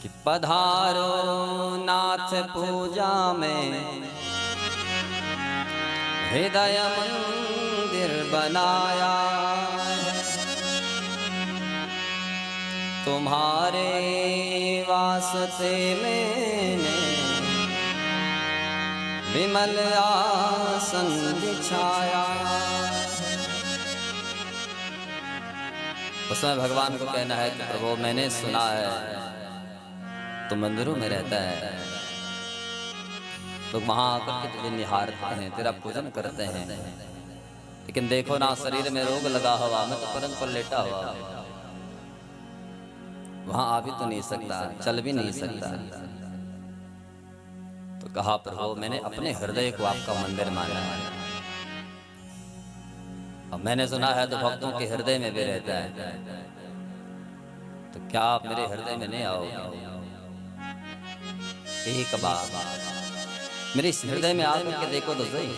कि पधारो नाथ पूजा में, हृदय मंदिर बनाया है। तुम्हारे वास्ते मैंने विमल आसन बिछाया। उसमें भगवान को कहना है कि प्रभु मैंने सुना है तो मंदिरों में रहता है, लोग वहां आकर के तुझे निहारते हैं, तेरा पूजन करते हैं, लेकिन देखो ना शरीर में रोग लगा हुआ, मैं तो पलंग पर लेटा हुआ, वहां आ भी तो नहीं सकता, चल भी नहीं सकता। तो कहा प्रभु मैंने अपने हृदय को आपका मंदिर माना है, और मैंने सुना है तो भक्तों के हृदय में भी रहता है, तो क्या आप मेरे हृदय में नहीं आओगे? एक बार मेरे इस हृदय में आकर के देखो तो सही।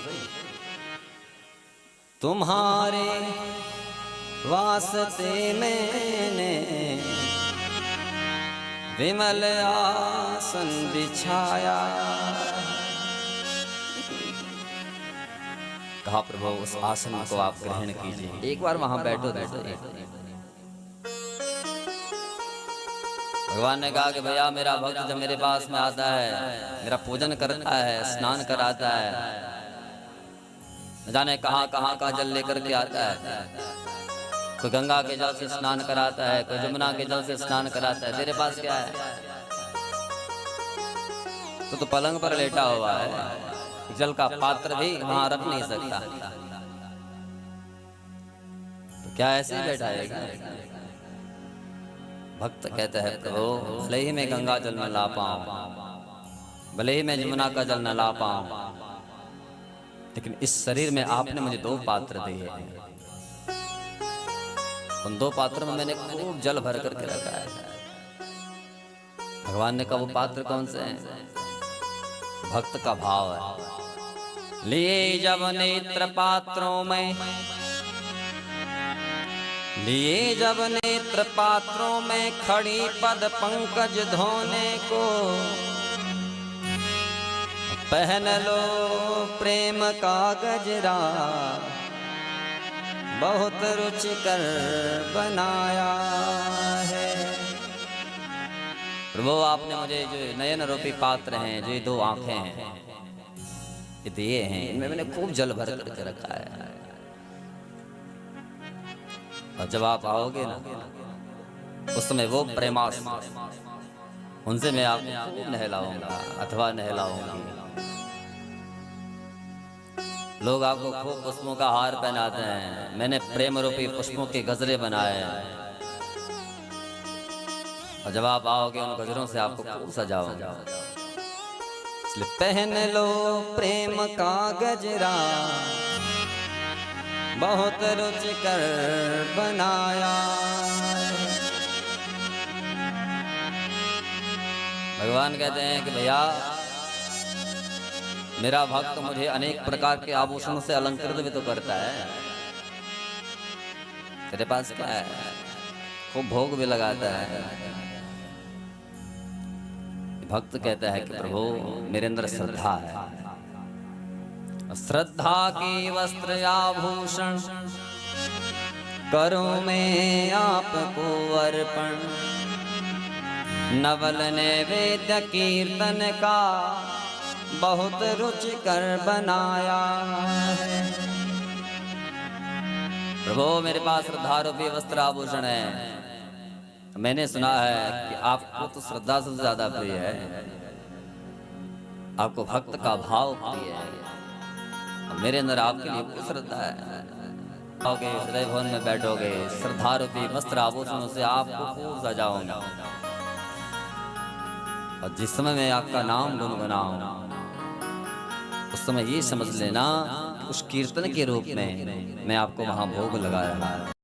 तुम्हारे वास्ते मैंने विमल आसन बिछाया। कहा प्रभु उस आसन को आप ग्रहण कीजिए, एक बार वहां बैठो। भगवान ने कहा कि भैया मेरा भक्त जब मेरे पास में आता है, मेरा पूजन करता है, स्नान कराता है, न जाने कहां कहां का जल लेकर के आता है, कोई गंगा के जल से स्नान कराता है, कोई जमुना के जल से स्नान कराता है, तेरे पास क्या है? तो पलंग पर लेटा हुआ है, जल का पात्र भी वहां रख नहीं सकता, तो क्या ऐसे ही बैठा है? भक्त कहता है प्रभु भले ही मैं गंगा जल न ला पाऊं, भले ही मैं जमुना का जल न ला पाऊं, लेकिन इस शरीर में आपने मुझे 2 पात्र दिए हैं, उन 2 पात्रों में मैंने खूब जल भर करके रखा है। भगवान ने कहा वो पात्र कौन से हैं? भक्त का भाव है। लिए जब नेत्र पात्रों में, लिए जब नेत्र पात्रों में, खड़ी पद पंकज धोने को, पहन लो प्रेम का गजरा, बहुत रुचिकर बनाया है। प्रभु आपने मुझे जो नयन रूपी पात्र हैं, जो 2 आंखें हैं, ये दिए हैं, इनमें मैंने खूब जल भर करके रखा है, और जब आप आओगे ना उस समय वो प्रेमास उनसे मैं आपको खूब नहलाऊंगा अथवा नहलाऊंगी। लोग आपको खूब पुष्पों का हार पहनाते हैं, मैंने प्रेम रूपी पुष्पों के गजरे बनाए हैं, और जब आप आओगे उन गजरों से आपको खूब सजाऊंगा। इसलिए पहन लो प्रेम का गजरा, बहुत रुचिकर बनाया। भगवान कहते हैं कि भैया मेरा भक्त मुझे अनेक प्रकार के आभूषणों से अलंकृत भी तो करता है, तेरे पास क्या है? खूब भोग भी लगाता है। भक्त कहता है कि प्रभु मेरे अंदर श्रद्धा है, श्रद्धा की वस्त्र आभूषण करूं मैं आपको अर्पण, नवल नैवेद्य कीर्तन का बहुत रुचिकर बनाया है। प्रभु मेरे पास श्रद्धा रूपी वस्त्र आभूषण है, मैंने सुना है कि आपको तो श्रद्धा से ज्यादा प्रिय है, आपको भक्त का भाव प्रिय है, मेरे अंदर आपके लिए कुछ श्रद्धा है। आओगे हृदय भवन में बैठोगे, श्रद्धा रूपी वस्त्र आभूषणों से आपको खूब सजाऊंगा, और जिस समय मैं आपका नाम गुनगुनाऊं उस समय ये समझ लेना उस कीर्तन के रूप में मैं आपको वहां भोग लगा रहा हूं।